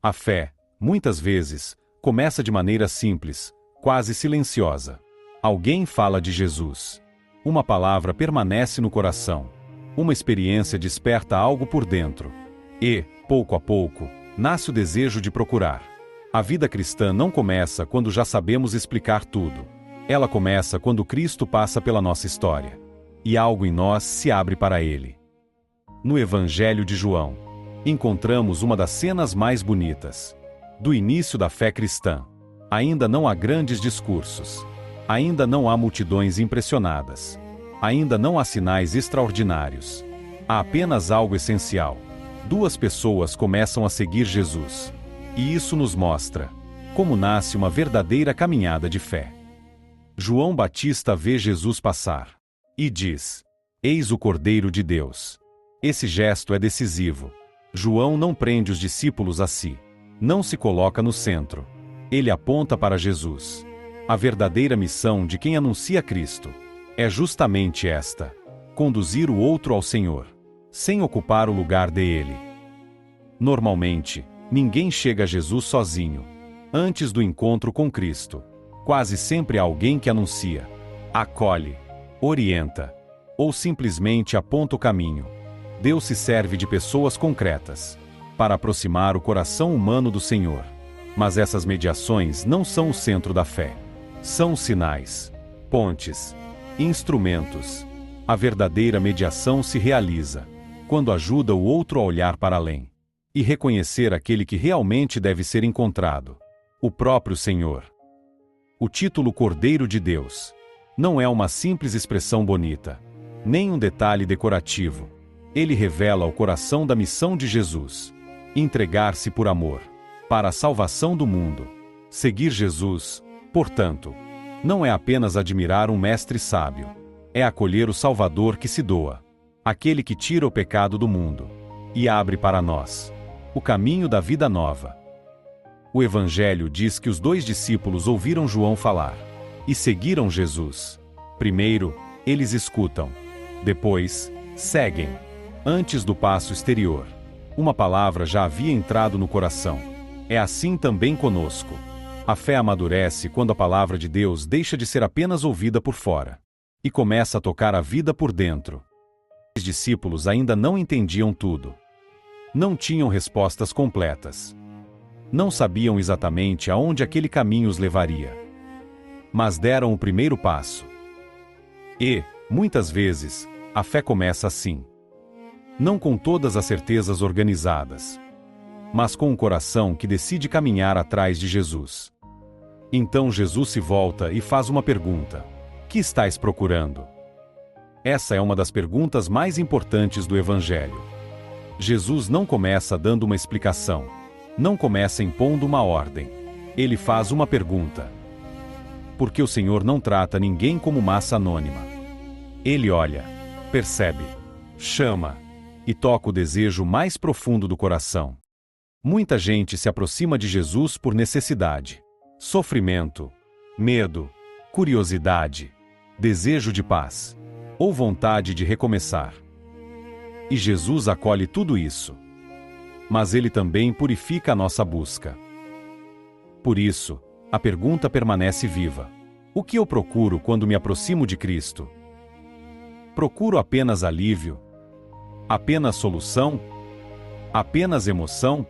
A fé, muitas vezes, começa de maneira simples, quase silenciosa. Alguém fala de Jesus. Uma palavra permanece no coração. Uma experiência desperta algo por dentro. E, pouco a pouco, nasce o desejo de procurar. A vida cristã não começa quando já sabemos explicar tudo. Ela começa quando Cristo passa pela nossa história. E algo em nós se abre para Ele. No Evangelho de João, encontramos uma das cenas mais bonitas. Do início da fé cristã. Ainda não há grandes discursos. Ainda não há multidões impressionadas. Ainda não há sinais extraordinários. Há apenas algo essencial. Duas pessoas começam a seguir Jesus. E isso nos mostra como nasce uma verdadeira caminhada de fé. João Batista vê Jesus passar. E diz: Eis o Cordeiro de Deus. Esse gesto é decisivo. João não prende os discípulos a si. Não se coloca no centro. Ele aponta para Jesus. A verdadeira missão de quem anuncia Cristo é justamente esta: conduzir o outro ao Senhor, sem ocupar o lugar dele. Normalmente, ninguém chega a Jesus sozinho. Antes do encontro com Cristo, quase sempre há alguém que anuncia, acolhe, orienta, ou simplesmente aponta o caminho. Deus se serve de pessoas concretas para aproximar o coração humano do Senhor. Mas essas mediações não são o centro da fé. São sinais, pontes, instrumentos. A verdadeira mediação se realiza quando ajuda o outro a olhar para além e reconhecer aquele que realmente deve ser encontrado: o próprio Senhor. O título Cordeiro de Deus não é uma simples expressão bonita, nem um detalhe decorativo. Ele revela o coração da missão de Jesus: entregar-se por amor, para a salvação do mundo. Seguir Jesus, portanto, não é apenas admirar um mestre sábio. É acolher o Salvador que se doa, aquele que tira o pecado do mundo e abre para nós o caminho da vida nova. O Evangelho diz que os dois discípulos ouviram João falar e seguiram Jesus. Primeiro, eles escutam. Depois, seguem. Antes do passo exterior, uma palavra já havia entrado no coração. É assim também conosco. A fé amadurece quando a palavra de Deus deixa de ser apenas ouvida por fora e começa a tocar a vida por dentro. Os discípulos ainda não entendiam tudo. Não tinham respostas completas. Não sabiam exatamente aonde aquele caminho os levaria. Mas deram o primeiro passo. E, muitas vezes, a fé começa assim. Não com todas as certezas organizadas, mas com um coração que decide caminhar atrás de Jesus. Então Jesus se volta e faz uma pergunta: que estais procurando? Essa é uma das perguntas mais importantes do Evangelho. Jesus não começa dando uma explicação. Não começa impondo uma ordem. Ele faz uma pergunta. Porque o Senhor não trata ninguém como massa anônima. Ele olha, percebe, chama e toca o desejo mais profundo do coração. Muita gente se aproxima de Jesus por necessidade, sofrimento, medo, curiosidade, desejo de paz ou vontade de recomeçar. E Jesus acolhe tudo isso. Mas Ele também purifica a nossa busca. Por isso, a pergunta permanece viva: o que eu procuro quando me aproximo de Cristo? Procuro apenas alívio? Apenas solução? Apenas emoção?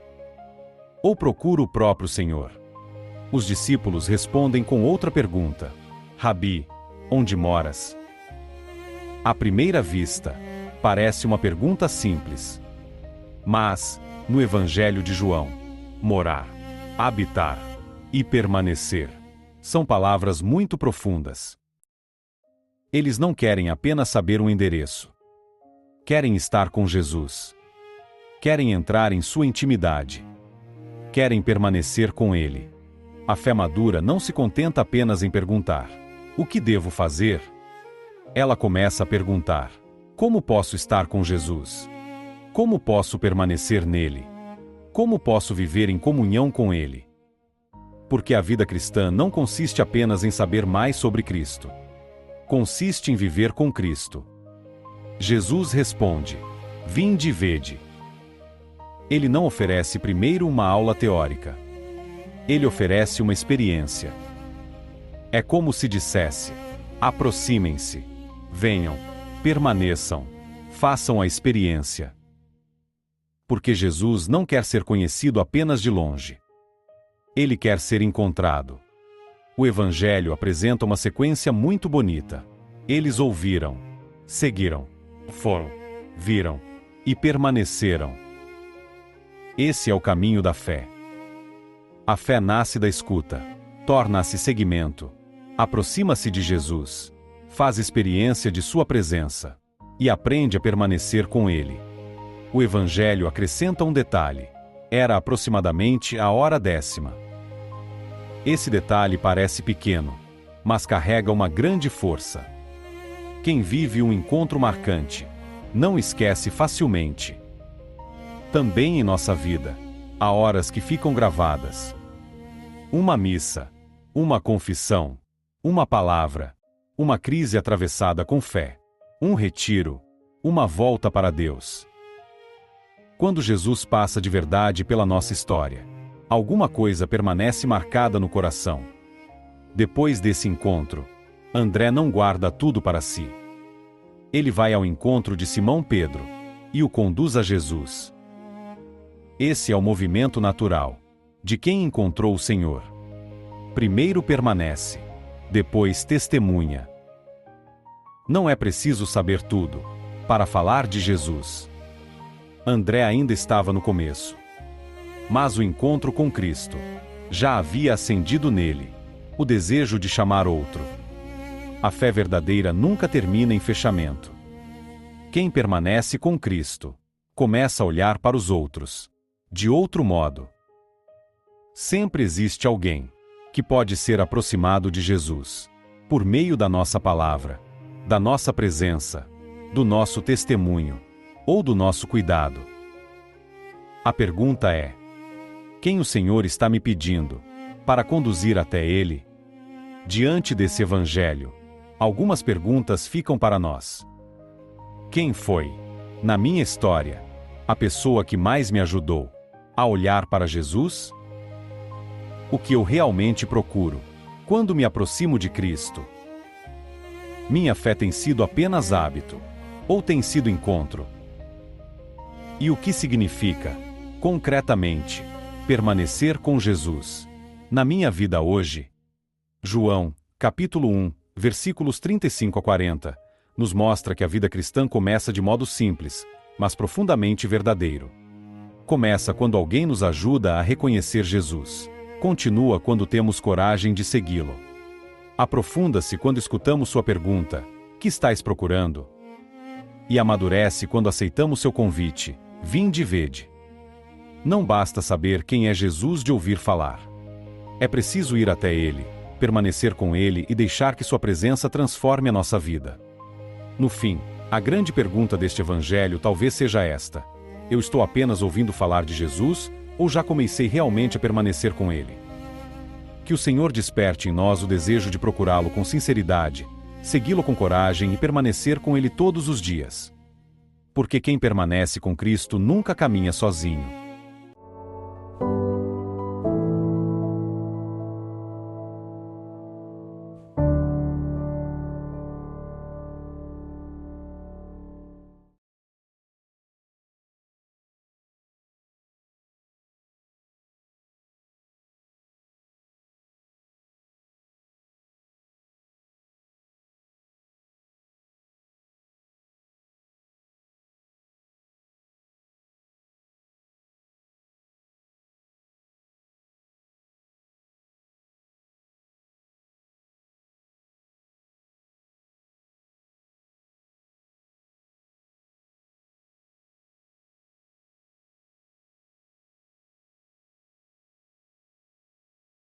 Ou procuro o próprio Senhor? Os discípulos respondem com outra pergunta: Rabi, onde moras? À primeira vista, parece uma pergunta simples. Mas, no Evangelho de João, morar, habitar e permanecer são palavras muito profundas. Eles não querem apenas saber um endereço. Querem estar com Jesus. Querem entrar em sua intimidade. Querem permanecer com Ele. A fé madura não se contenta apenas em perguntar: o que devo fazer? Ela começa a perguntar: como posso estar com Jesus? Como posso permanecer nele? Como posso viver em comunhão com Ele? Porque a vida cristã não consiste apenas em saber mais sobre Cristo. Consiste em viver com Cristo. Jesus responde: vinde e vede. Ele não oferece primeiro uma aula teórica. Ele oferece uma experiência. É como se dissesse: aproximem-se, venham, permaneçam, façam a experiência. Porque Jesus não quer ser conhecido apenas de longe. Ele quer ser encontrado. O Evangelho apresenta uma sequência muito bonita. Eles ouviram, seguiram, foram, viram e permaneceram. Esse é o caminho da fé. A fé nasce da escuta, torna-se seguimento, aproxima-se de Jesus, faz experiência de sua presença e aprende a permanecer com Ele. O Evangelho acrescenta um detalhe: era aproximadamente a hora 10ª. Esse detalhe parece pequeno, mas carrega uma grande força. Quem vive um encontro marcante não esquece facilmente. Também em nossa vida, há horas que ficam gravadas. Uma missa, uma confissão, uma palavra, uma crise atravessada com fé, um retiro, uma volta para Deus. Quando Jesus passa de verdade pela nossa história, alguma coisa permanece marcada no coração. Depois desse encontro, André não guarda tudo para si. Ele vai ao encontro de Simão Pedro e o conduz a Jesus. Esse é o movimento natural de quem encontrou o Senhor. Primeiro permanece, depois testemunha. Não é preciso saber tudo para falar de Jesus. André ainda estava no começo. Mas o encontro com Cristo já havia acendido nele o desejo de chamar outro. A fé verdadeira nunca termina em fechamento. Quem permanece com Cristo começa a olhar para os outros de outro modo. Sempre existe alguém que pode ser aproximado de Jesus por meio da nossa palavra, da nossa presença, do nosso testemunho ou do nosso cuidado. A pergunta é: quem o Senhor está me pedindo para conduzir até Ele? Diante desse Evangelho, algumas perguntas ficam para nós. Quem foi, na minha história, a pessoa que mais me ajudou a olhar para Jesus? O que eu realmente procuro quando me aproximo de Cristo? Minha fé tem sido apenas hábito ou tem sido encontro? E o que significa, concretamente, permanecer com Jesus na minha vida hoje? João, capítulo 1, versículos 35 a 40, nos mostra que a vida cristã começa de modo simples, mas profundamente verdadeiro. Começa quando alguém nos ajuda a reconhecer Jesus. Continua quando temos coragem de segui-lo. Aprofunda-se quando escutamos sua pergunta: que estais procurando? E amadurece quando aceitamos seu convite: vinde e vede. Não basta saber quem é Jesus de ouvir falar. É preciso ir até Ele, permanecer com Ele e deixar que sua presença transforme a nossa vida. No fim, a grande pergunta deste Evangelho talvez seja esta: eu estou apenas ouvindo falar de Jesus, ou já comecei realmente a permanecer com Ele? Que o Senhor desperte em nós o desejo de procurá-lo com sinceridade, segui-lo com coragem e permanecer com Ele todos os dias. Porque quem permanece com Cristo nunca caminha sozinho.